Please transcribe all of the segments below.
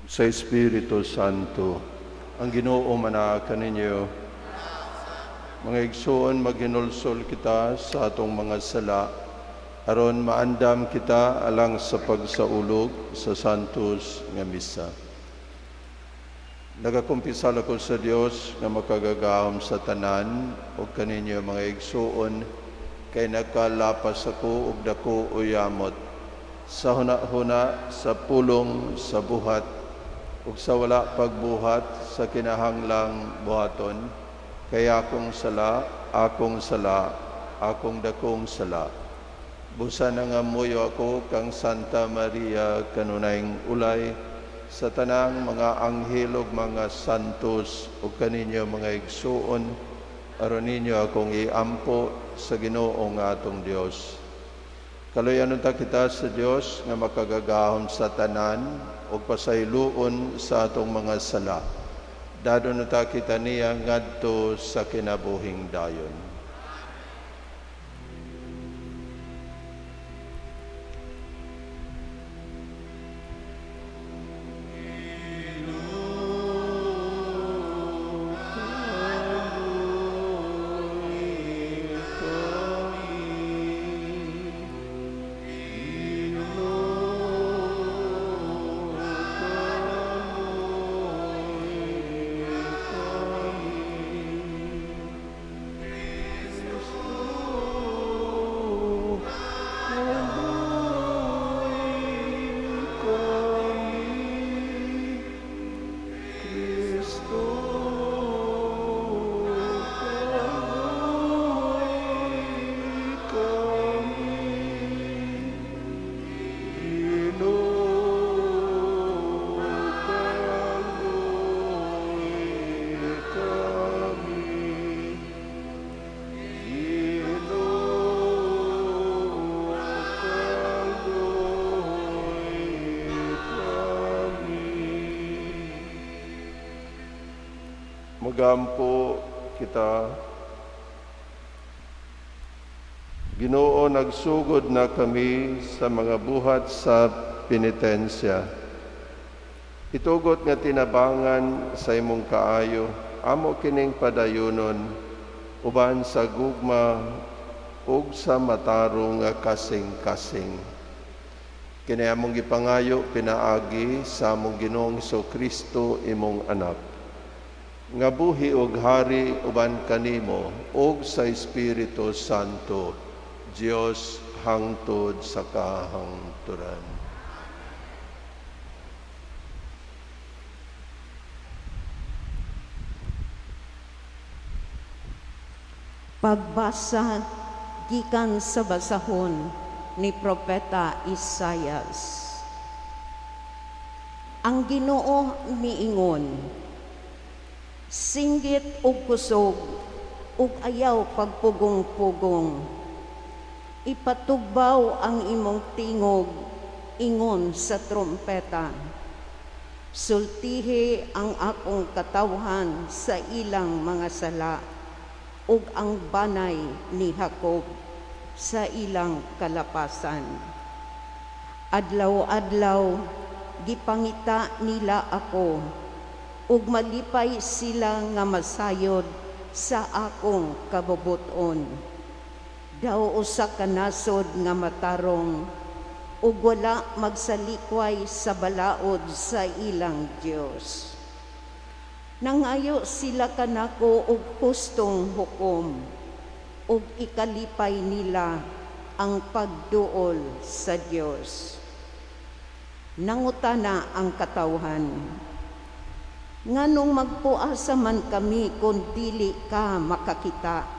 sa Espiritu Santo. Ang Ginoo manaaka ninyo. Mga igsoon, maghinulsol kita sa atong mga sala, aron maandam kita alang sa pagsaulog sa santos nga misa. Nagakumpisal ako sa Dios nga makagagahom sa tanan o kaninyo mga igsoon, kay nagkalapas ako og dako o yamot sa huna-huna, sa pulong, sa buhat, ug sa wala pagbuhat sa kinahanglang buhaton, kaya akong sala, akong dakong sala. Busa na nga muyo ako kang Santa Maria kanunayng ulay, sa tanang mga anghel ug mga santos ug kaninyo mga igsuon, aron ninyo akong iampo sa Ginoo nga atong Dios. Kaluyanon ta kita sa Dios nga makagagahom sa tanan ug pasayloon sa atong mga sala. Dadon ta kita niya ngadto sa kinabuhing dayon. Magampo kita. Ginoo, nagsugod na kami sa mga buhat sa penitensya. Itugot nga tinabangan sa imong kaayo, amo kining padayunon, uban sa gugma ug sa matarong nga kasing-kasing. Kini among gipangayo pinaagi sa among Ginoong Kristo imong anak, nga buhi og hari uban kanimo og sa Espiritu Santo, Dios hangtod sa kahangturan. Pagbasa gikan sa basahon ni Propeta Isaias. Ang Ginoo miingon, singgit ug kusog ug ayaw pagpugong-pugong. Ipatugbaw ang imong tingog ingon sa trompeta. Sultihi ang akong katawhan sa ilang mga sala ug ang banay ni Jacob sa ilang kalapasan. Adlaw-adlaw gipangita nila ako, ug malipay sila nga masayod sa akong kabubuton. Daw usa ka nasod nga matarong, ug wala magsalikway sa balaod sa ilang Dios. Nangayo sila kanako og hustong hukom, ug ikalipay nila ang pagduol sa Dios. Nangutana ang katawhan, nganong magpuasa man kami kung dili ka makakita?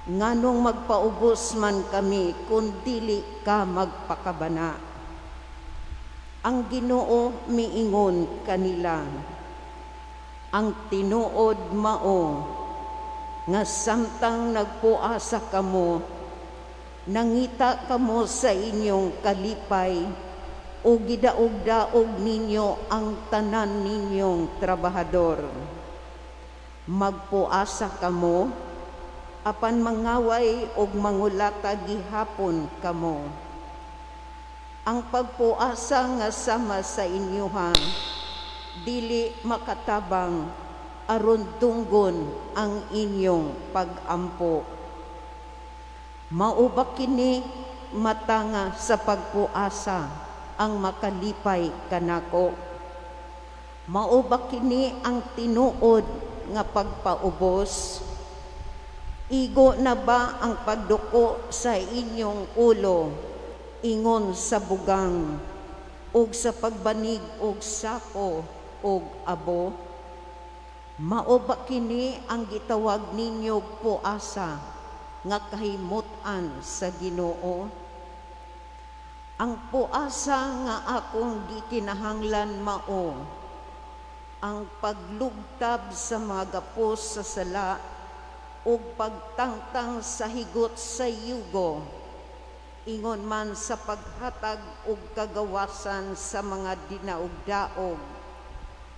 Nganong magpaubos man kami kung dili ka magpakabana? Ang Ginoo miingon kanila, ang tinuod mao, nga samtang nagpuasa kamo, nangita kamo sa inyong kalipay, o gidaog-daog ninyo ang tanan ninyong trabahador. Magpuasa kamo, apan mangaway og mangulata gihapon kamo. ang pagpuasa nga sama sa inyoha, dili makatabang aron dunggon ang inyong pag-ampo. Mao ba kini matanga sa pagpuasa ang makalipay kanako? Mao ba kini ang tinuod nga pagpaubos? Igo na ba ang pagduko sa inyong ulo ingon sa bugang ug sa pagbanig og sako og abo? Mao ba kini ang gitawag ninyo puasa nga kahimut-an sa Ginoo? Ang puasa nga akong gikinahanglan mao ang paglugtab sa mga gapos sa sala ug pagtangtang sa higot sa yugo, ingon man sa paghatag og kagawasan sa mga dinaog-daog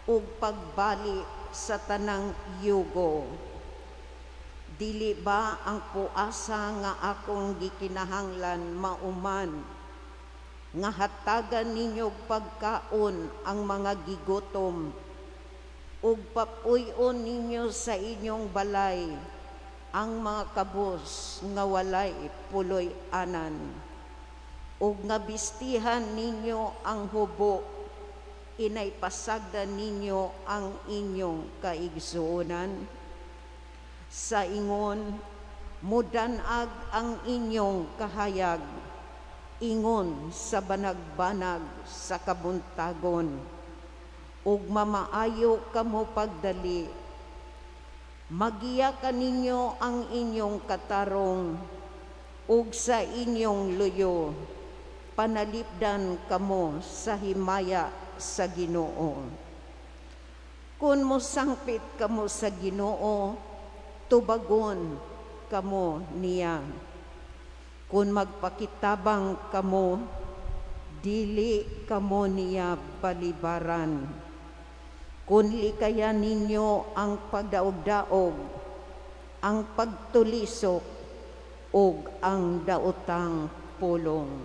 ug pagbali sa tanang yugo. Dili ba ang puasa nga akong gikinahanglan mauman nga hatagan ninyo pagkaon ang mga gigutom ug papuy-on ninyo sa inyong balay ang mga kabos nga walay puloy-anan ug nga bistihan ninyo ang hubo, inay pasagdan ninyo ang inyong kaigsuonan. Sa ingon, mudanag ang inyong kahayag, ingon sa banag-banag sa kabuntagon, ug mamaayo kamo pagdali. Magiya kaninyo ang inyong katarong, ug sa inyong luyo, panalipdan kamo sa himaya sa Ginoo. Kung mosangpit kamo sa Ginoo, tubagon kamo niya. Kung magpakitabang kamo, dili kamo niya balibaran. Kung likaya ninyo ang pagdaog-daog, ang pagtulisok, ug ang daotang pulong.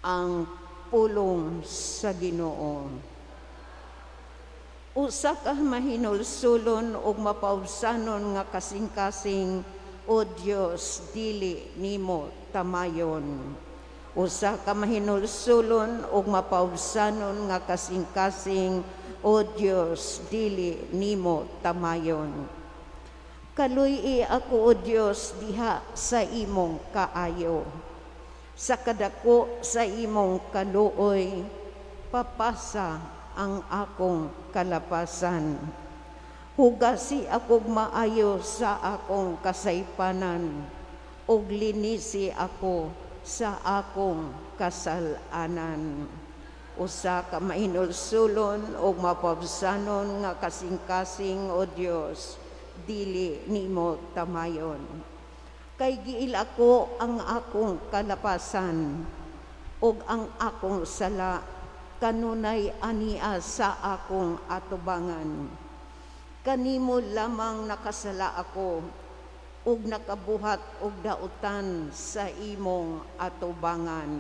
Ang pulong sa Ginoo. Usa ka mahinulsulon ug mapaubsanon nga kasing-kasing, o Dios, dili nimo tamayon. Usa ka mahinulsulon ug mapaubsanon nga kasing-kasing, o Dios, dili nimo tamayon. Kaluy-i ako, o Dios, diha sa imong kaayo. Sa kadako sa imong kaluoy, papasa ang akong kalapasan. Hugasi akog maayo sa akong kasaypanan, ug linisi ako sa akong kasalanan. Usa ka mahinulsulon ug mapabsanon nga kasing-kasing, o Dios, dili nimo tamayon. Kay giil ako ang akong kalapasan, ug ang akong sala kanunay ania sa akong atubangan. Kanimo lamang nakasala ako, ug nakabuhat og dautan sa imong atubangan.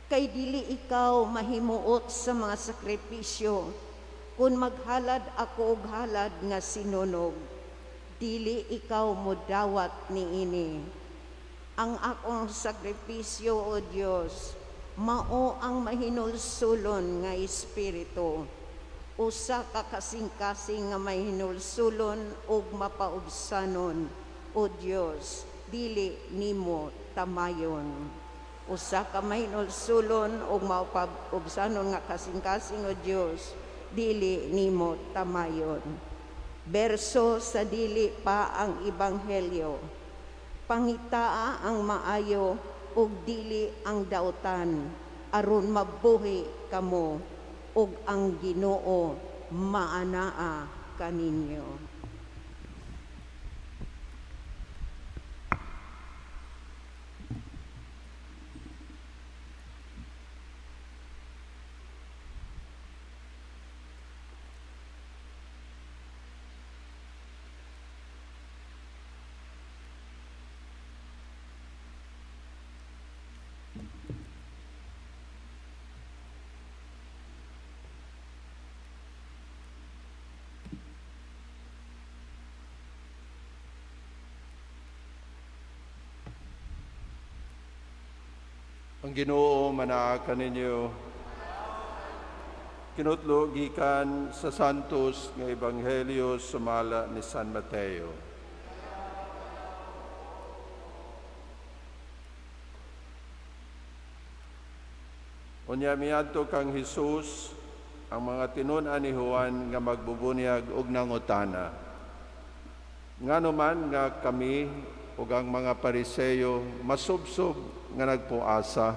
Kay dili ikaw mahimuot sa mga sakripisyo, kung maghalad ako og halad nga sinunog, dili ikaw modawat niini. Ang akong sakripisyo, o Dios, mao ang mahinulsulon nga espiritu. Usa ka kasing-kasing nga mahinulsulon ug mapaubsanon, o Dios, dili nimo tamayon. Usa ka mahinulsulon ug mapaubsanon nga kasing-kasing, o Dios, dili nimo tamayon. Berso sa dili pa ang ebanghelyo. Pangitaa ang maayo ug dili ang dautan, aron mabuhi kamo ug ang Ginoo maanaa kaninyo. Ang Ginoo manaa ninyo. Kinutlo gikan sa Santos nga Ebanghelyo sumala ni San Mateo. Unya miadto kang Hesus ang mga tinun-an ni Juan nga magbubunyag og nangutana. Ngano man nga kami ug ang mga Pariseyo masubsob nga nagpuasa,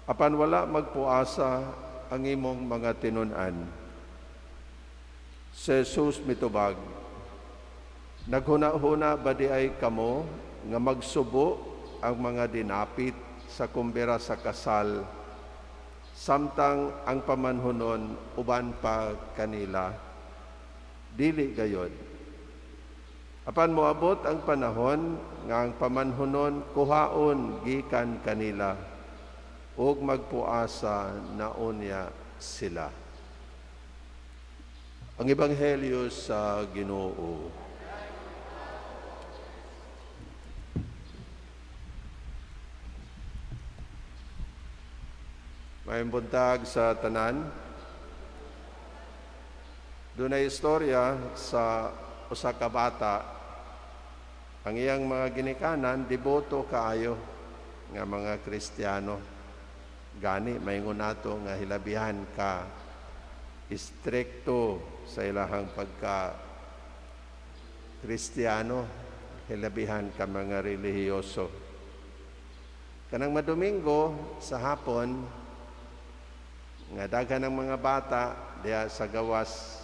apan wala magpuasa ang imong mga tinun-an. Si Jesus mitubag, naghuna-huna ba di ay kamo nga magsubo ang mga dinapit sa kumbera sa kasal, samtang ang pamanhunon uban pa kanila? Dili gayod. Apan moabot ang panahon nga ang pamanhunon kuhaon gikan kanila, ug magpuasa na unya sila. Ang Ebanghelyo sa Ginoo. May buntag sa tanan. Dunay istorya sa usa ka bata. Ang iyang mga ginikanan deboto kaayo nga mga Kristiyano. Gani maingon nato nga hilabihan ka istrikto sa ilahang pagka Kristiyano, hilabihan ka mga relihiyoso. Kanang madomingo sa hapon nga daghan ng mga bata diya sa gawas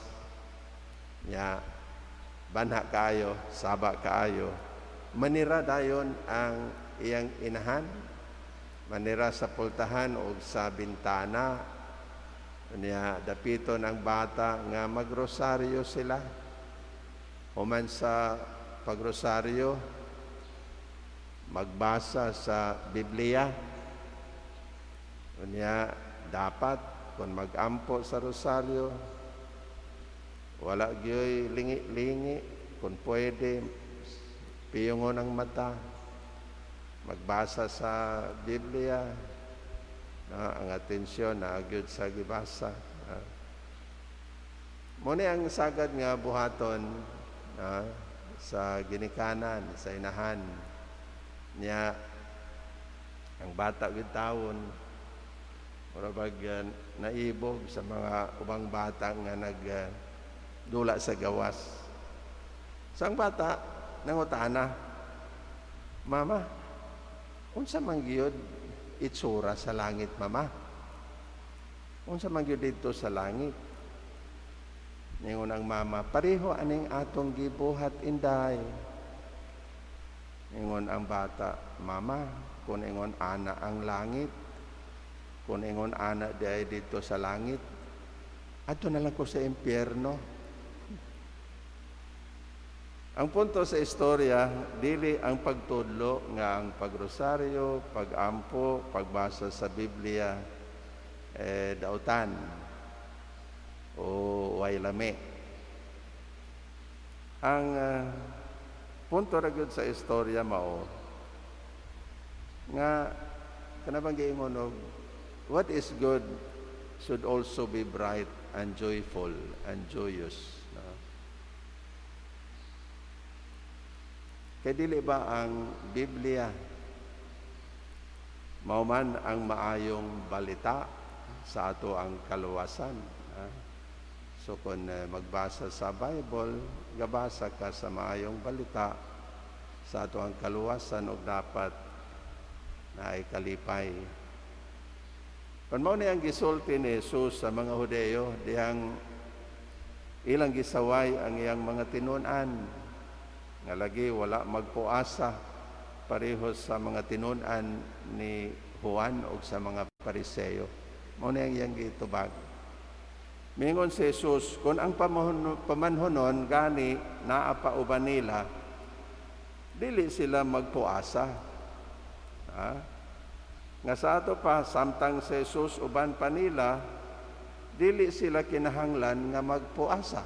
nya banha kaayo, saba kaayo, manira dayon ang iyang inahan, manira sa pultahan o sa bintana. Niya dapiton ang bata nga magrosaryo sila. Human sa pagrosaryo, magbasa sa Biblia. Niya dapat kung magampo sa rosaryo, wala gyoy lingi-lingi, kung pwede piyongon ang mata, magbasa sa Biblia, ang atensyon na agyod sa gibasa. Muna ang sagad nga buhaton sa ginikanan, sa inahan niya, ang bata gid taon, murabag naibog sa mga ubang bata nga nagdula sa gawas. Sang bata nangutana, "Mama, unsa man gyud itsura sa langit, mama? Unsa man gyud dito sa langit?" Ningon ang mama, "Pareho aning atong gibuhat, inday." Ningon ang bata, "Mama, kung ingon ana ang langit, kung ingon ana di dito sa langit, adto na lang ko sa impyerno." Ang punto sa istorya, dili ang pagtudlo nga ang pagrosaryo, pagampo, pagbasa sa Biblia, dautan o way lami. Ang punto ra gyud sa istorya mao nga kanabang giingon og what is good should also be bright and joyful and joyous. Kay dili ba ang Biblia mao man ang maayong balita sa ato ang kaluwasan? So kung magbasa sa Bible, gabasa ka sa maayong balita sa ato ang kaluwasan ug dapat na ay kalipay. Kung mao ni ang gisulti ni Jesus sa mga Hudeo, dihang ilang gisaway ang iyang mga tinun-an, nga lagi wala magpuasa pareho sa mga tinun-an ni Juan o sa mga Pariseyo. Mao na yang gitubag. Mingon si Jesus, kung ang pamanhonon gani naa pa uban nila, dili sila magpuasa. Nga sa ato pa, samtang si Jesus uban pa nila, dili sila kinahanglan nga magpuasa.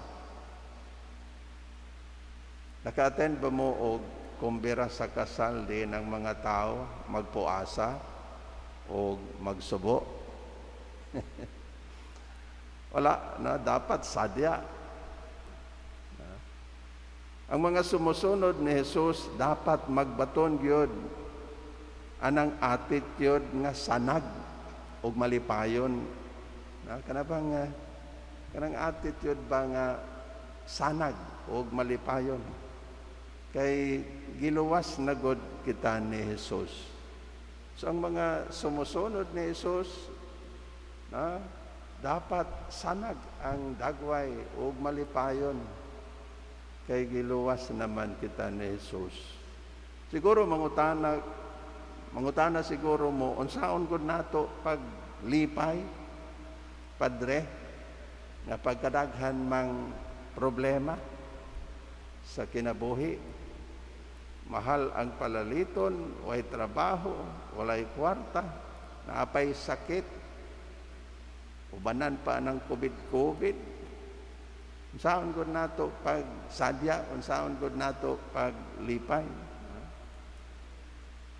Naka-attend ba mo og kumbira sa kasal din ng mga tao magpuasa? o magsubo. Wala na, dapat sadya. Ang mga sumusunod ni Jesus dapat magbaton gyud anang attitude nga sanag ug malipayon. Kanang attitude ba nga sanag ug malipayon. Kay giluwas na gud kita ni Jesus. So ang mga sumusunod ni Jesus dapat sanag ang dagway ug malipayon. Kay giluwas naman kita ni Jesus. Siguro mangutana siguro mo unsaon gud nato paglipay padre nga pagkadaghan mang problema sa kinabuhi. Mahal ang palaliton, way trabaho, walay kwarta, naapay sakit, ubanan pa ng COVID. Unsaon gud nato pag sadya, unsaon gud nato pag lipay.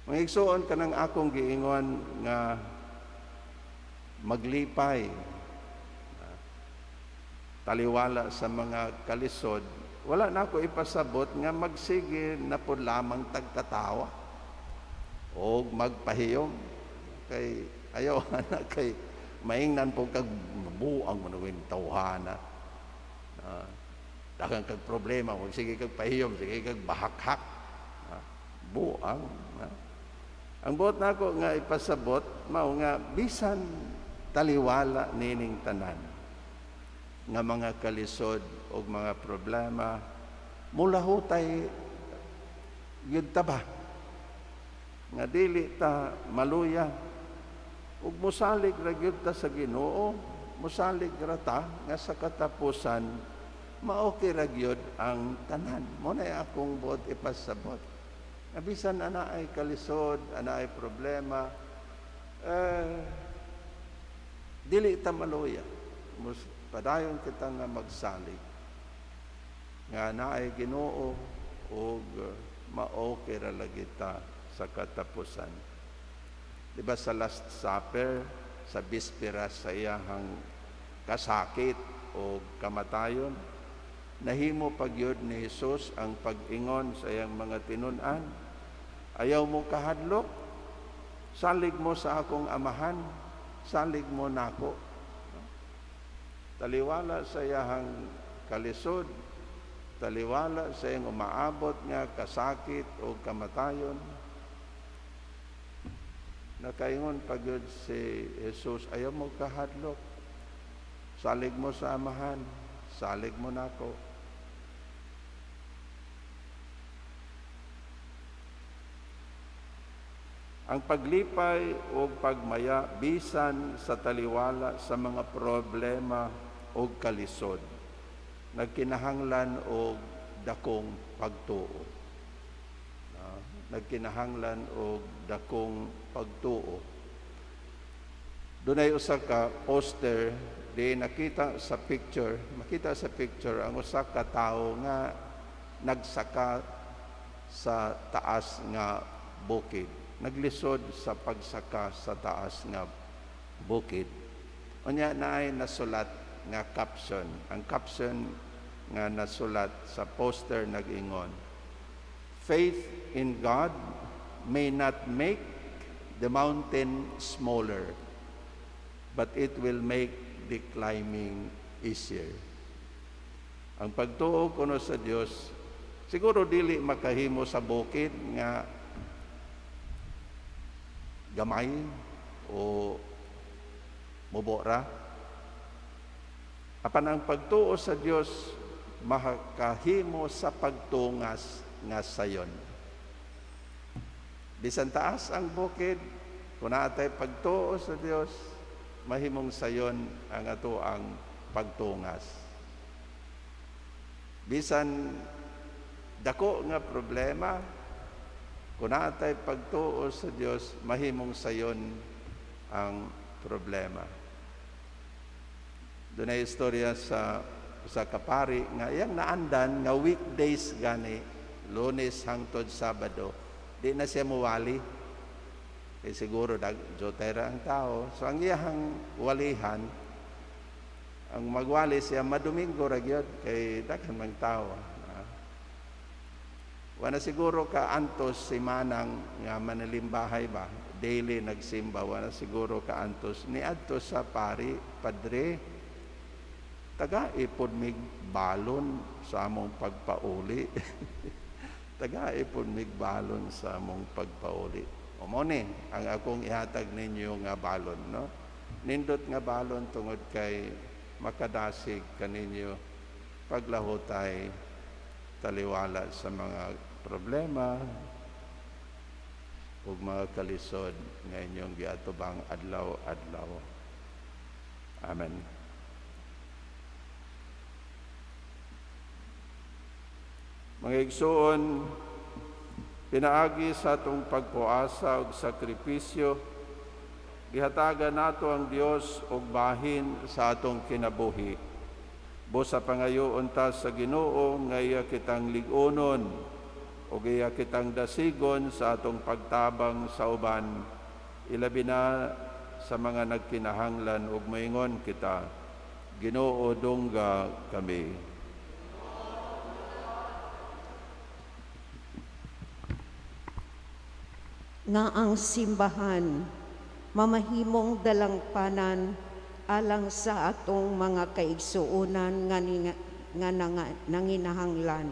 Mangigsuon ka ng akong giingon nga maglipay, taliwala sa mga kalisod, wala na ako ipasabot nga magsige na po lamang tagkatawa o magpahiyom. Kay ayaw na kay maingnan po kag mabuang manawin tawhana. Daghang kag problema, wag sige kag pahiyom, sige kag bahakhak. Buang. Ang buot nako nga ipasabot mao nga bisan taliwala nining tanan nga mga kalisod o mga problema mula hutay yun taba nga dili ta maluya ug musalig ra gyud ta sa Ginoo, musalig ra ta nga sa katapusan maoki ra gyud ang tanan. Mo na akong buot ipasabot. Bisan ana ay kalisod, ana ay problema, dili ta maluya. Padayon kita nga magsalig nga naay Ginoo ug maoki ra lagi ta sa katapusan. Diba sa Last Supper, sa bispera sa iyahang kasakit o kamatayon, nahimo pagyud ni Jesus ang pag-ingon sa iyang mga tinun-an. Ayaw mo kahadlok, salig mo sa akong amahan, salig mo nako. Taliwala sa iyahang kalisod, taliwala sa iyang umaabot nga kasakit o kamatayon. Nakaingon pagyud si Jesus, ayaw mo kahadlok, salig mo sa amahan, salig mo nako. Ang paglipay o pagmaya bisan sa taliwala sa mga problema o kalisod nagkinahanglan og dakong pagtuo. Nagkinahanglan og dakong pagtuo. Dunay usa ka poster di makita sa picture ang usa ka tawo nga nagsaka sa taas nga bukid. Naglisod sa pagsaka sa taas nga bukid. Unya naay nasulat nga caption. Ang caption nga nasulat sa poster nag-ingon, "Faith in God may not make the mountain smaller, but it will make the climbing easier." Ang pagtuo kuno sa Dios siguro dili makahimo sa bukid nga gamay o mubora. Apan ang pagtuo sa Dios makahimo sa pagtungas nga sayon. Bisan taas ang bukid, kung naatay pagtuo sa Dios, mahimong sayon ang ato ang pagtungas. Bisan dako nga problema, kung naatay pagtuo sa Dios, mahimong sayon ang problema. Doon ay istorya sa kapari nga iyang naandan nga weekdays gani, Lunes hangtod Sabado, di na siya muwali. siguro jotera ang tao. So ang iyahang walihan, ang magwali siya madomingo ra gyud kay daghan mang tao. Wala siguro ka antos si manang nga manalimbahay ba, daily nagsimba, wala siguro ka antos ni adto sa pari, padre, taga-ipon mig balon sa among pagpauli. Taga-ipon mig balon sa among pagpauli. O mo ni, ang akong ihatag ninyo nga balon, no? Nindot nga balon tungod kay makadasig kaninyo paglahutay taliwala sa mga problema ug mga kalisod nga inyong giatubang adlaw-adlaw. Amen. Mga igsoon, pinaagi sa atong pagpuasa ug sakripisyo, gihatagan nato ang Dios og bahin sa atong kinabuhi. Busa pangayoon ta sa Ginoo nga iya kitang lig-onon ug iya kitang dasigon sa atong pagtabang sa uban, ilabi na sa mga nagkinahanglan ug moingon kita, Ginoo dungga kami. Nga ang simbahan mamahimong dalangpanan alang sa atong mga kaigsuonan nga nanginahanglan.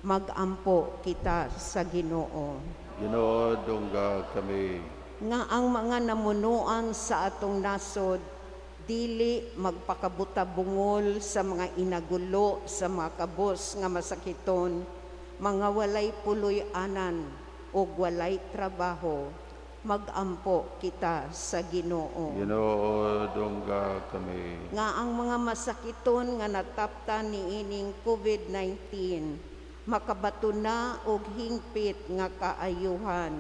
Magampo kita sa Ginoo. Ginoo dungga kami. Nga ang mga namunuan sa atong nasod dili magpakabuta-bungol sa mga inagulo sa mga kabos nga masakiton, mga walay puloy-anan o walay trabaho. Magampo kita sa Ginoo. Ginoo dungga kami. Nga ang mga masakiton nga nataptan niining COVID-19 makabato na og hingpit nga kaayuhan.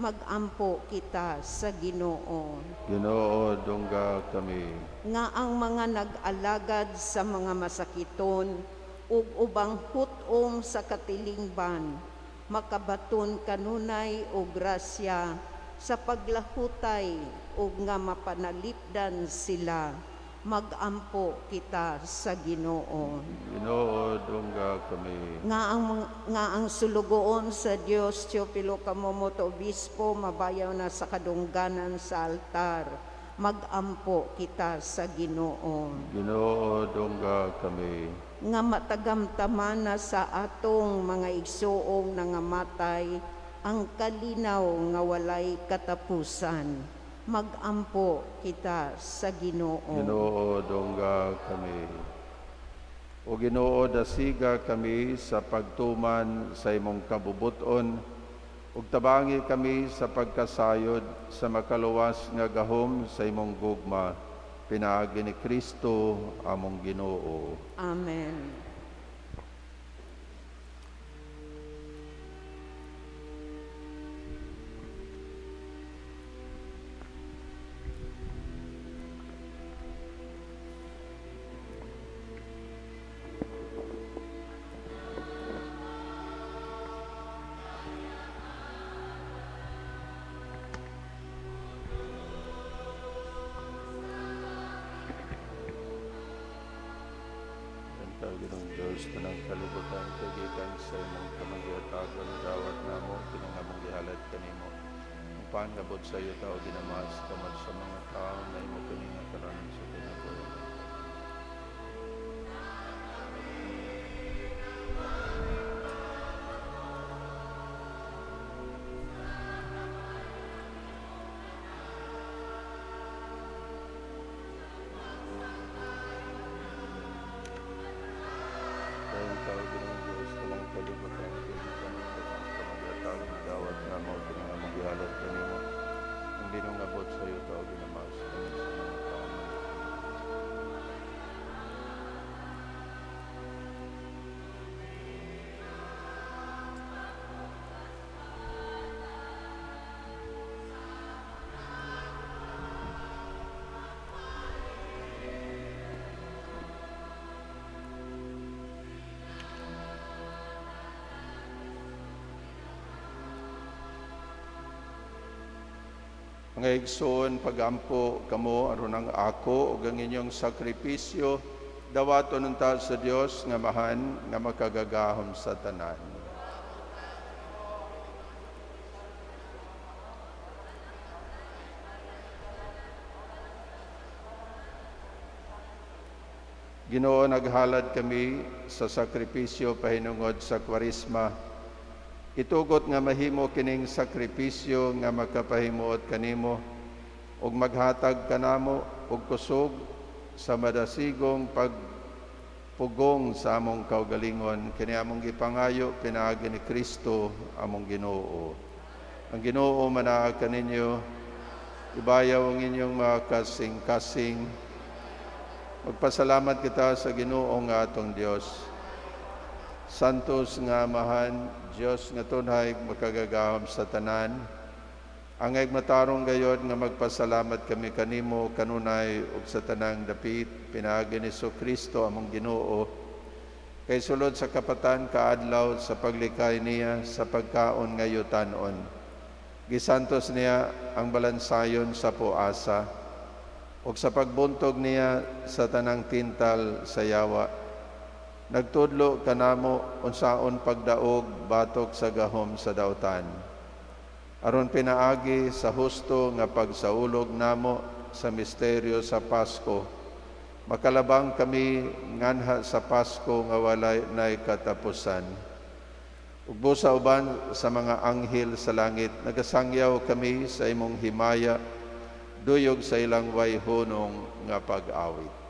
Magampo kita sa Ginoo. Ginoo dungga kami. Nga ang mga nag-alagad sa mga masakiton ug ubang hutom sa katilingban makabaton kanunay og grasya sa paglahutay ug nga mapanalipdan sila. Magampo kita sa Ginoo. Ginoo dungga kami. Nga ang sulugoon sa Dios Teopilo Kamomoto Obispo mabayaw na sa kadungganan sa altar. Magampo kita sa Ginoo. Ginoo dungga kami. Nga matagamtaman na sa atong mga igsoong nangamatay ang kalinaw nga walay katapusan. Magampo kita sa Ginoo. Ginoo dungga kami. O Ginoo dasiga kami sa pagtuman sa imong kabubuton ug tabangi kami sa pagkasayod sa makaluwas nga gahom sa imong gugma. Pinaagi ni Kristo among Ginoo. Amen. Ginong Diyos, tanang kalibutan, kagikan sa imong kamagyatagon, dawat namo, kinangamong gihalat kanimo. Ang pangabot sa iyo tao, ginamas, kamad sa mga tao na imo kiningakaran sa kinabuhi. Dahil tao, Ginong Diyos, tanang kalibutan, kagikan sa imong kamagyatagon, dawat namo, kinangamong gihalat kanimo. Ang binungabot sa iyo tao, ginamas, kamad sa mga tao na Mga igsoon, pagampo kamo aron ang ako ug ang inyong sakripisyo dawaton unta sa Dios nga mahan nga makagagahom sa tanan. Ginoo, naghalad kami sa sakripisyo pahinungod sa Kwaresma. Itugot nga mahimo kining sakripisyo nga makapahimuot kanimo ug maghatag kanamo og kusog sa madasigong pagpugong sa among kaugalingon kini among gipangayo pinaagi ni Kristo among Ginoo. Ang Ginoo manaag kaninyo, ibayaw ang inyong mga kasing-kasing. Magpasalamat kita sa Ginoo nga atong Dios. Santos nga Amahan, Diyos nga tunay makagagahom sa tanan, angay matarong gayod nga magpasalamat kami kanimo kanunay ug sa tanang dapit pinaagi ni Kristo among Ginoo kay sulod sa kapatan kaadlaw sa paglikay niya sa pagkaon nga yutan-on. Gisantos niya ang balansayon sa puasa ug sa pagbuntog niya sa tanang tintal sa yawa. Nagtudlo kanamo unsaon pagdaog batok sa gahom sa dautan. Aron pinaagi sa husto nga pagsaulog namo sa misteryo sa Pasko, makalabang kami nganha sa Pasko nga walay nay katapusan. Ug busa uban sa mga anghel sa langit, nagasangyaw kami sa imong himaya, duyog sa ilang wayhunong nga pag-awit.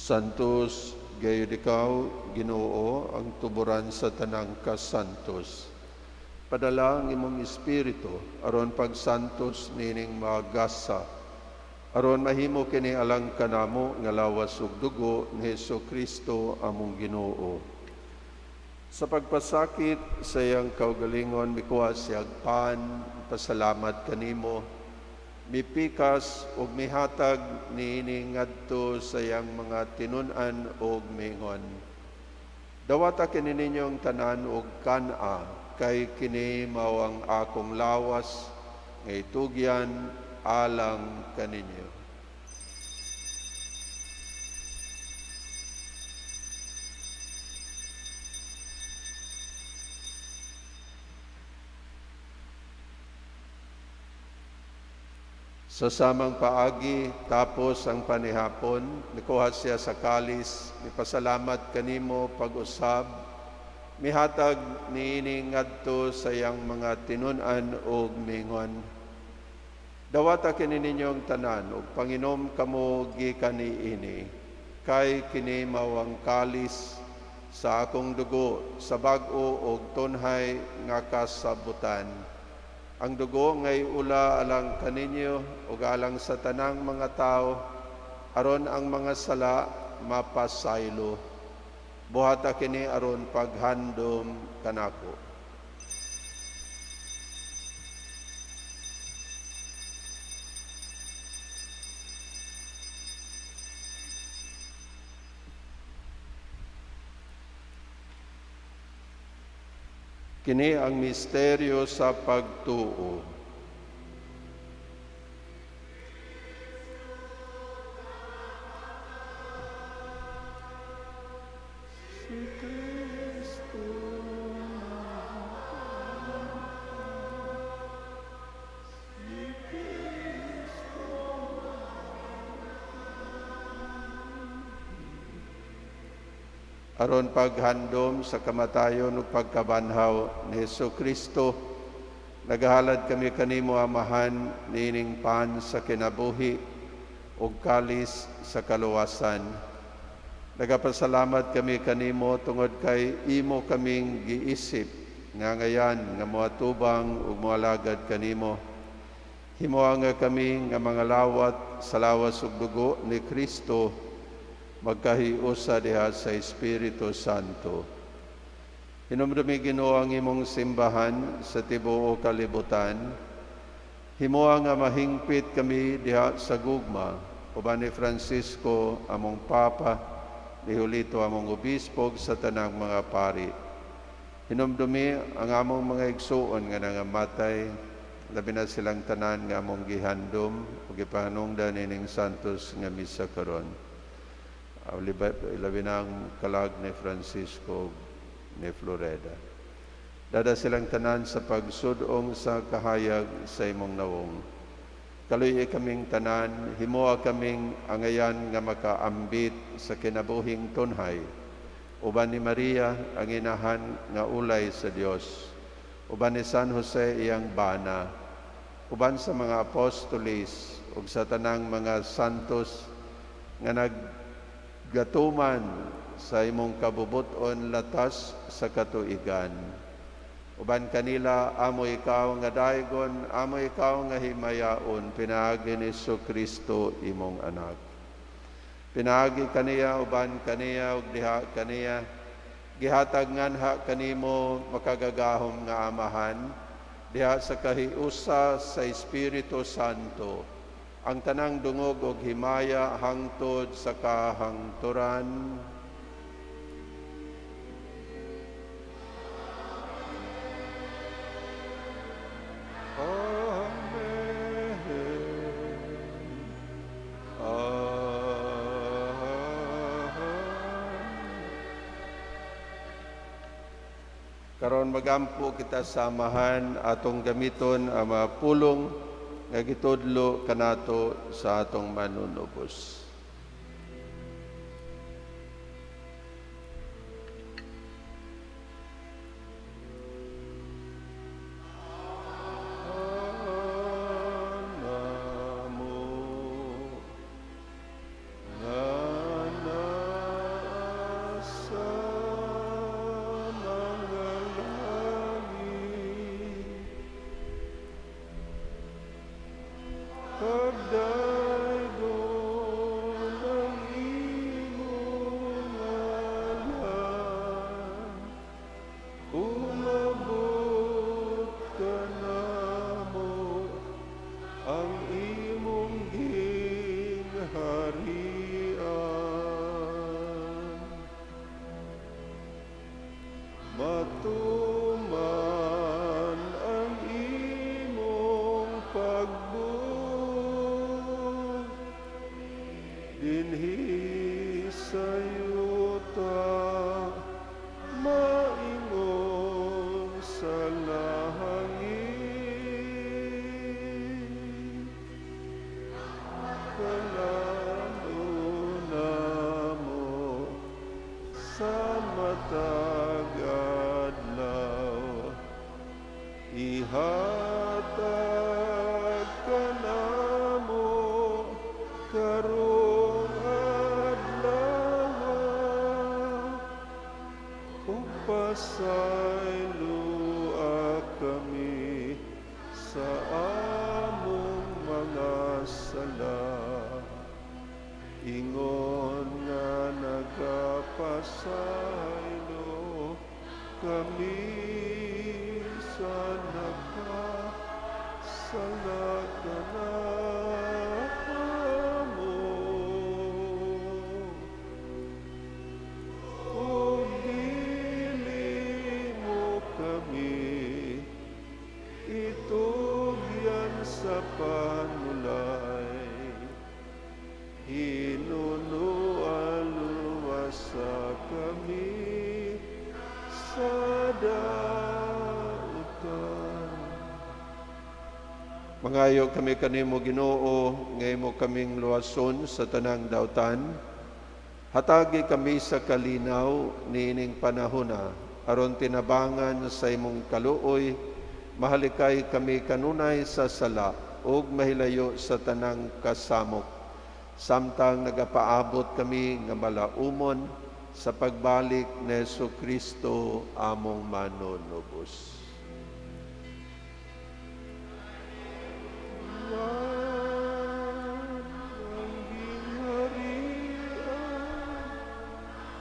Santos, gayud ikaw, Ginoo, ang tuburan sa tanang kasantos. Padala ang imong espiritu aron pagsantos nining magasa, aron mahimo kini alang kanamo nga lawas ug dugo ni Kristo among Ginoo. Sa pagpasakit sa iyang kaugalingon, mikuha siyag pan, pasalamat kanimo, mipikas ug mihatag niini ngadto sa iyang mga tinun-an ug mingon. Dawata kini ninyong tanan og kana, kay kini mao ang akong lawas nga itugyan alang kaninyo. Sa samang paagi, tapos ang panihapon, nikuha siya sa kalis, nipasalamat kanimo pag-usab, mihatag niini ngadto sa iyang mga tinun-an ug mingon. Dawata kini ninyong tanan ug panginom kamo gikan niini, kay kini mawang kalis sa akong dugo sa bag-o ug tunhay nga kasabutan. Ang dugo ngay ula alang kaninyo ug alang sa tanang mga tao aron ang mga sala mapasaylo. Buhata kini aron paghandom kanako. Kini ang misteryo sa pagtuo. Aron paghandom sa kamatayon ug pagkabanhaw ni Hesukristo, nagahalad kami kanimo amahan niining pan sa kinabuhi ug kalis sa kaluwasan. Nagapasalamat kami kanimo tungod kay imo kaming giisip nga ngayan nga moatubang ug moalagad kanimo. Himuha nga kami nga mga lawat sa lawas ug dugo ni Kristo magkahiusa diha sa Espiritu Santo. Hinumdumi Ginoo ang imong simbahan sa tibuok kalibutan. Himuha nga mahingpit kami diha sa gugma, uban ni Francisco among Papa, ni Julito among Obispo sa tanang mga pari. Hinumdumi ang among mga igsuon nga nangamatay, labi na silang tanan nga among gihandom ug ipahanungdan ining santos nga misa karon. Labi na ang kalag ni Francisco ni Floreda. Dada silang tanan sa pagsudong sa kahayag sa imong nawong. Kaluy kaming tanan, himuha kaming angayan nga makaambit sa kinabuhing tunhay. Uban ni Maria ang inahan nga ulay sa Dios. Uban ni San Jose iyang bana. Uban sa mga apostolis ug sa tanang mga santos nga gatuman sa imong kabubuton latas sa katuigan. Uban kanila, amo ikaw nga daygon, amo ikaw nga himayaon, pinaagi ni Kristo imong anak. Pinaagi kaniya, uban kaniya, ug diha kaniya, gihatag nganha kanimo makagagahom nga amahan, diha sa kahiusa sa Espiritu Santo, ang tanang dungog og himaya hangtod sa kahangturan. Amen. Karon magampo kita samahan atong gamiton ang mga pulong nga gitudlo kanato sa atong manunubos. Matuman ang imong pagbug dinhi sa yuta maingon sa langit. sa matag adlaw. Ihatag ka namo karong adlaw, ug pasayloa kami sa among mga sala. Ingon nga nagapasaylo kami sa nakasala kanamo. O dili mo kami itugyan sa panulay, hinunuan-luwasa kami sa dautan. Mangayo kami kanimo Ginoo, nga imo kaming luwason sa tanang dautan. Hatagi kami sa kalinaw niining panahona, aron tinabangan sa imong kaluoy, mahalikay kami kanunay sa sala, ug mahilayo sa tanang kasamok. Samtang nagapaabot kami nga malaumon sa pagbalik ni Jesucristo among manunubos.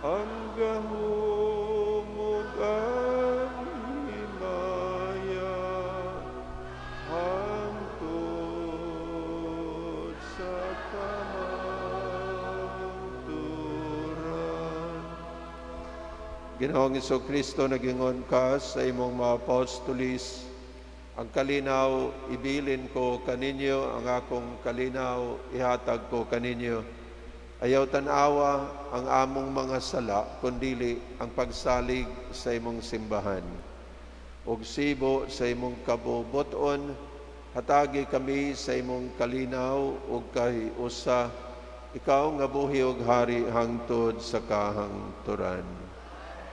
Ang gahumog ang himaya hangtod sa kamaturan. Ginoong Jesucristo, nagingon ka sa imong mga apostolis, ang kalinaw ibilin ko kaninyo, ang akong kalinaw ihatag ko kaninyo. Ayaw tanawa ang among mga sala, kundili ang pagsalig sa imong simbahan. Ug sibo sa imong kabubuton, hatagi kami sa imong kalinaw ug kahiusa, ikaw nga buhi ug hari hangtod sa kahangturan.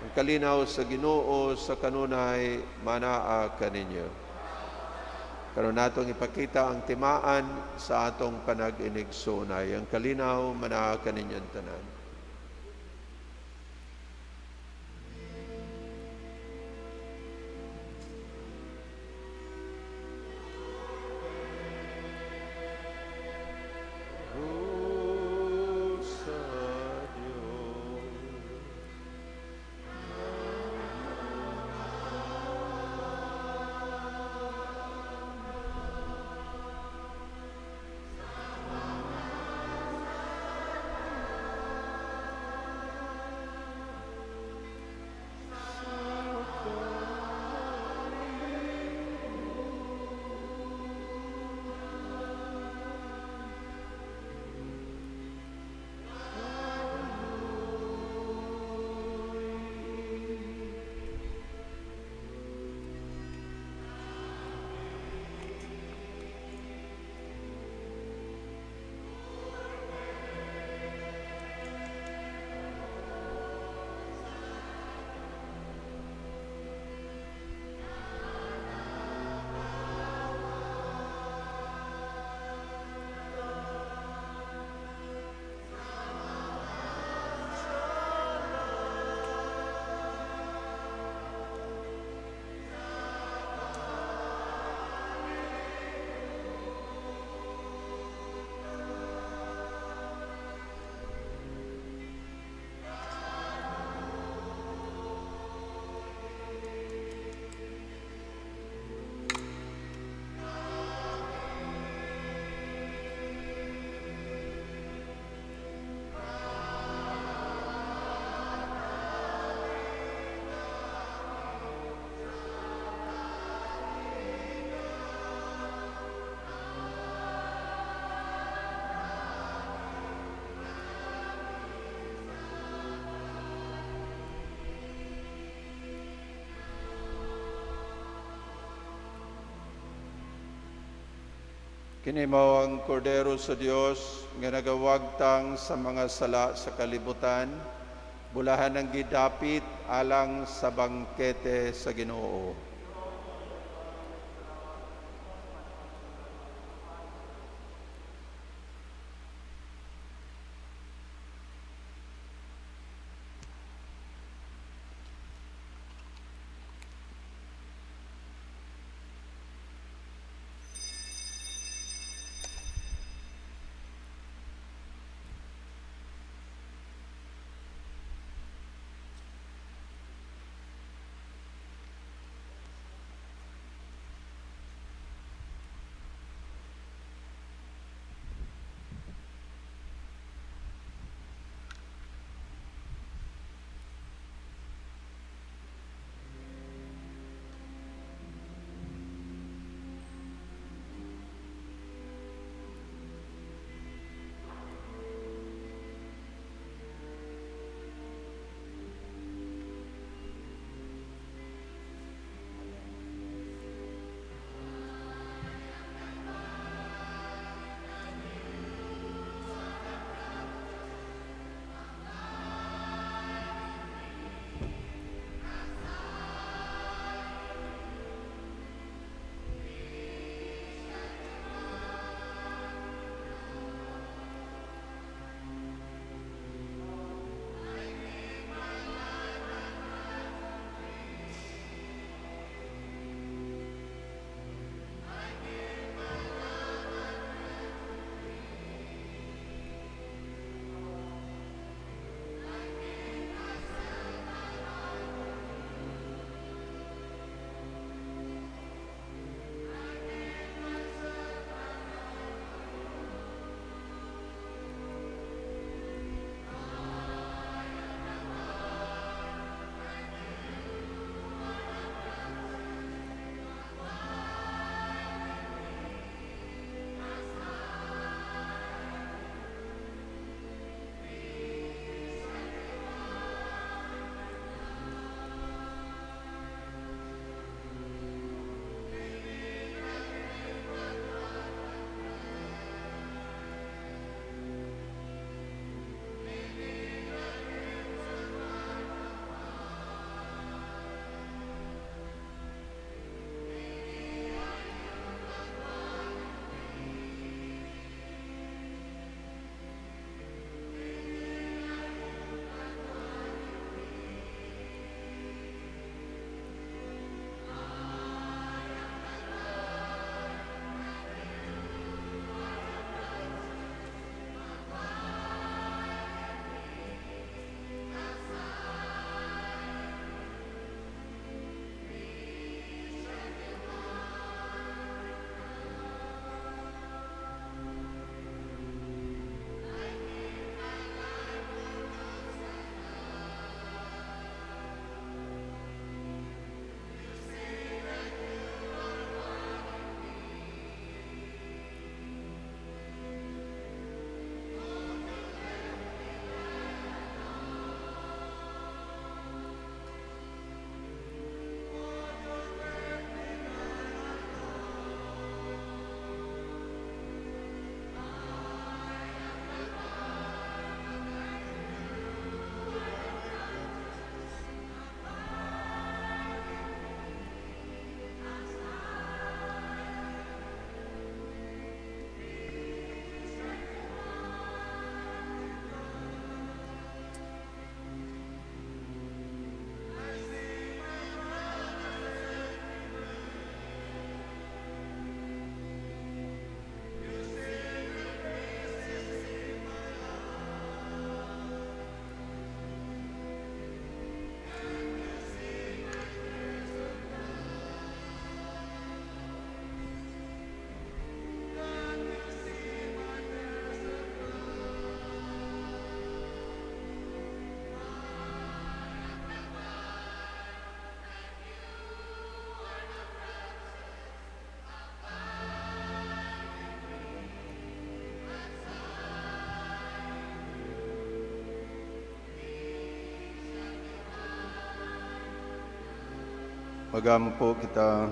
Ang kalinaw sa Ginoo sa kanunay manaa kaninyo. Karon natong ipakita ang timaan sa atong panag-inigsunay. Ang kalinaw manaa kaninyong tanan. Kini mao ang kordero sa Dios nga nagawagtang sa mga sala sa kalibutan. bulahan ng gidapit alang sa bangkete sa Ginoo. Magampo kita.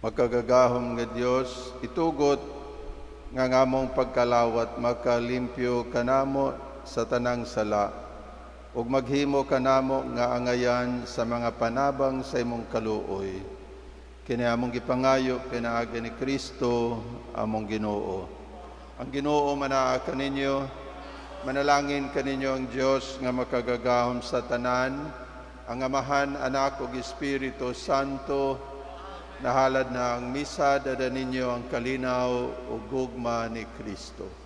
Makagagahom nga Dios, itugot nga ngamong pagkalawat makalimpyo kanamo sa tanang sala ug maghimo kanamo nga angayan sa mga panabang sa imong kaluoy. Kini among gipangayo pinaagi ni Kristo among Ginoo. Ang Ginoo manaa kaninyo, manalangin kaninyo ang Dios nga makagagahom sa tanan, ang Amahan, Anak ug Espiritu Santo. Nahalad na ang misa, dada ninyo ang kalinaw o gugma ni Kristo.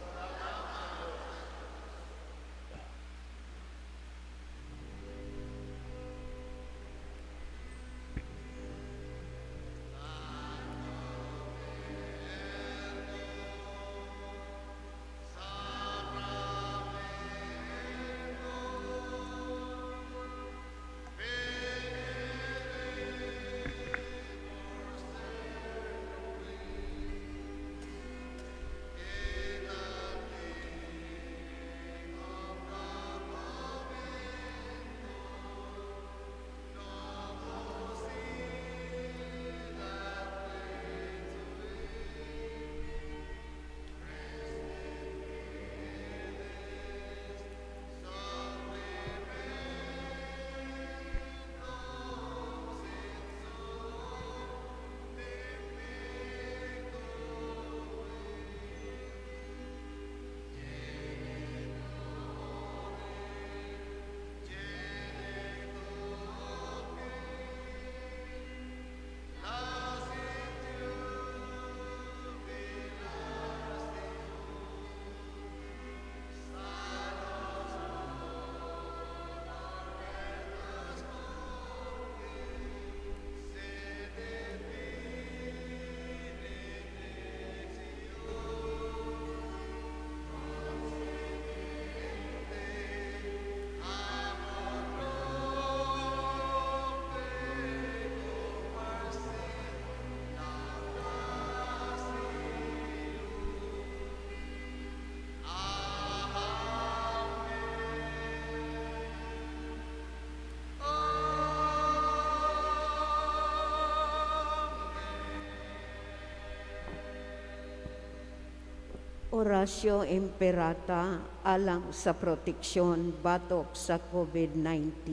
Orasyo Imperata alang sa proteksyon batok sa COVID-19.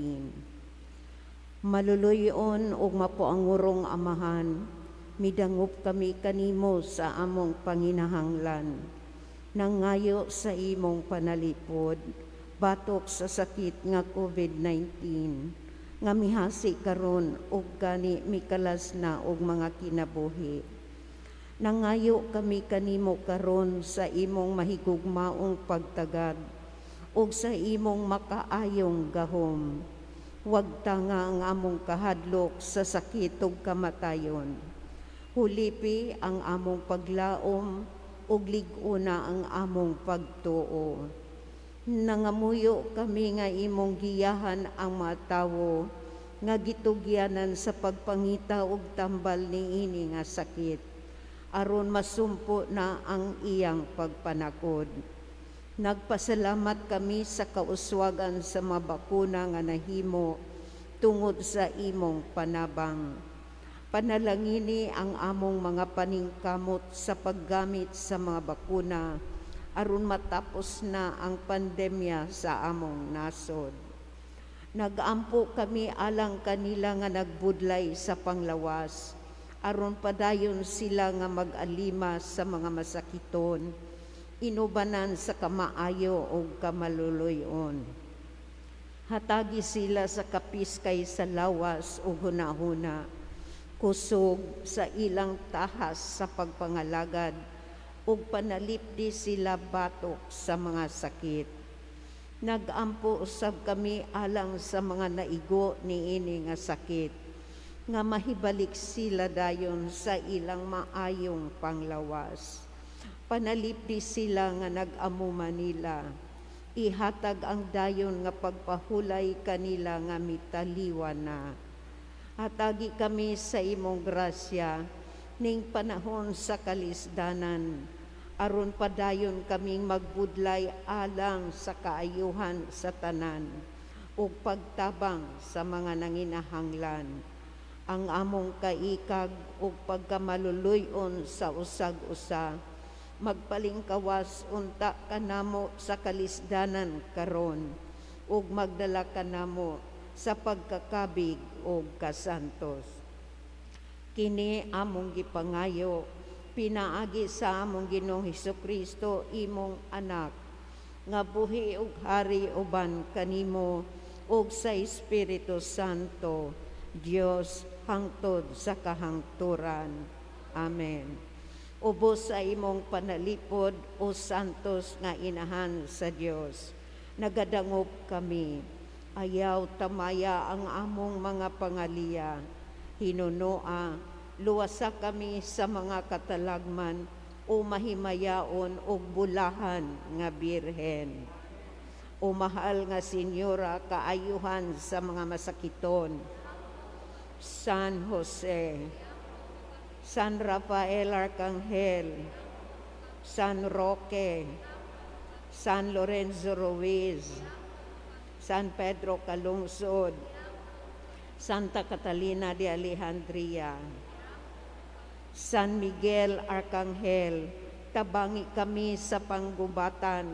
Maluluyon ug mapuangurong Amahan, midangop kami kanimo sa among panginahanglan. Nangayo sa imong panalipod batok sa sakit nga COVID-19 nga mihasi karon ug gani mikalas na og mga kinabuhi. Nangayo kami kanimo karon sa imong mahigugmaong pagtagad ug sa imong makaayong gahom. Huwag tanga ang among kahadlok sa sakit ug kamatayon. Hulipi ang among paglaom ug lig-una ang among pagtuo. Nangamuyo kami nga imong giyahan ang mga tawo nga gitugyanan sa pagpangita ug tambal niini nga sakit, aron masumpo na ang iyang pagpanakod. Nagpasalamat kami sa kauswagan sa mga bakuna nga nahimo tungod sa imong panabang. Panalangini ang among mga paningkamot sa paggamit sa mga bakuna aron matapos na ang pandemya sa among nasod. Nagampo kami alang kanila nga nagbudlay sa panglawas, aron padayon sila nga mag-alima sa mga masakiton, inubanan sa kamaayo o kamaluluyon. Hatagi sila sa kapiskay sa lawas o hunahuna, kusog sa ilang tahas sa pagpangalagad, ug panalipdi sila batok sa mga sakit. Nagampo usab kami alang sa mga naigo niini nga sakit, nga mahibalik sila dayon sa ilang maayong panglawas. Panalipdi sila nga nag-amuma nila, ihatag ang dayon nga pagpahulay kanila nga mitaliwa na. Hatagi kami sa imong grasya ning panahon sa kalisdanan, aron padayon kaming magbudlay alang sa kaayuhan sa tanan ug pagtabang sa mga nanginahanglan. ang among kaikag ug pagkamaluluyon sa usag-usa. Magpalingkawas unta kanamo sa kalisdanan karon ug magdala kanamo sa pagkakabig ug kasantos. Kini among gipangayo pinaagi sa among Ginoong Hesukristo imong anak nga buhi ug hari uban kanimo ug sa Espiritu Santo, Dios hangtod sa kahangturan. Amen. Ubos sa imong panalipod o santos nga inahan sa Dios. Nagadangop kami. Ayaw tamaya ang among mga pangaliya. Hinunoa, luwasa kami sa mga katalagman o mahimayaon o bulahan nga birhen. O mahal nga Senyora, kaayuhan sa mga masakiton. San Jose, San Rafael Arcangel, San Roque, San Lorenzo Ruiz, San Pedro Calungsod, Santa Catalina de Alejandria, San Miguel Arcangel, tabangi kami sa panggubatan,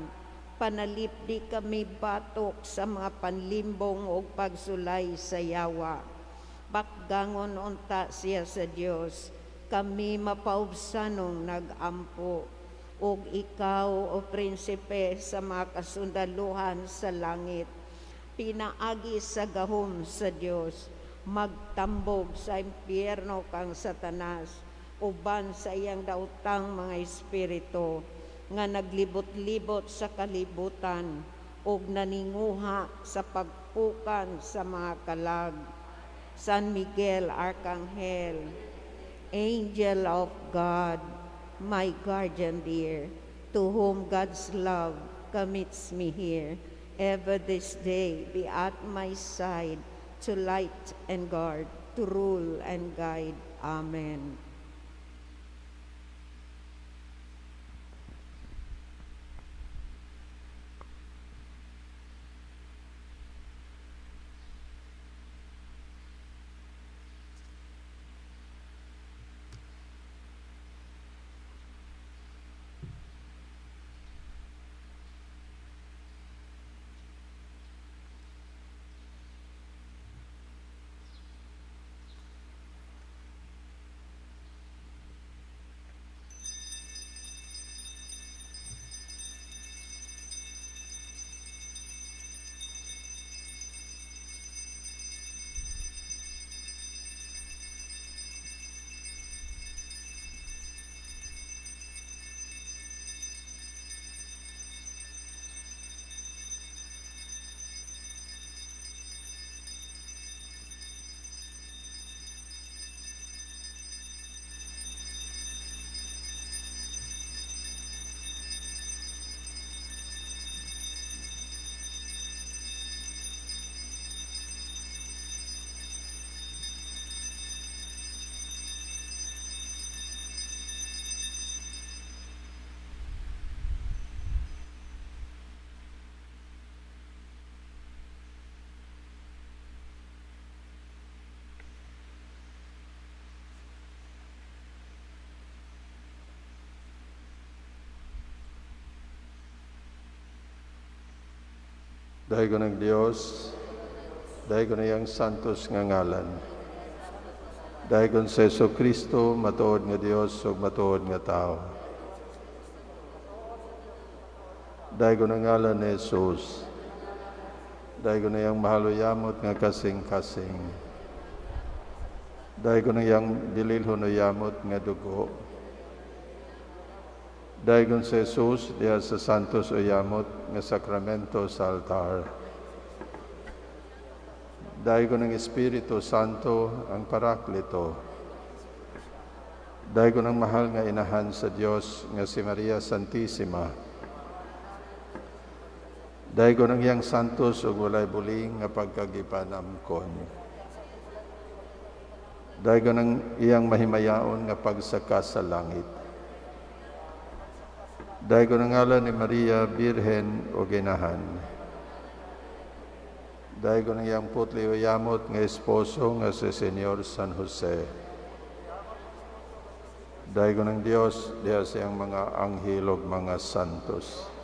panalipdi kami batok sa mga panlimbong o pagsulay sa yawa. Bakgangon unta siya sa Dios, kami mapaubsanong nagampo, ug ikaw o prinsipe sa mga kasundaluhan sa langit, pinaagi sa gahom sa Dios, magtambog sa impyerno kang Satanas, uban sa iyang daotang mga espiritu, nga naglibot-libot sa kalibutan, ug naninguha sa pagpukan sa mga kalag. San Miguel Arcangel, Angel of God, my guardian dear, to whom God's love commits me here, ever this day be at my side, to light and guard, to rule and guide. Amen. Dahil ko ng Diyos, dahil ko na iyang santos nga ngalan. Dahil ko sa Jesucristo, matuod nga Diyos o matuod nga tao. Dahil ko na ngalan ni Jesus, dahil ko na iyang mahaluyamot nga kasing-kasing. Dahil ko na iyang dililhon o yamot nga dugo. Dahil ko sa Jesus, diya sa santos o yamot nga sakramento sa altar. Dahil ko ng Espiritu Santo ang Paraklito. Dahil ko ng mahal nga inahan sa Diyos nga si Maria Santissima. Dahil ko ng iyang santos o walay buling nga pagkagipanamkon. Dahil ko ng iyang mahimayaon nga pagsaka sa langit. Dahil ko ng ngalan ni Maria Birhen o Ginahan. Dahil ko nang iyang putli o yamot nga esposo nga si Senyor San Jose. Dahil ko ng Diyos, diya siyang mga anghel ug mga santos.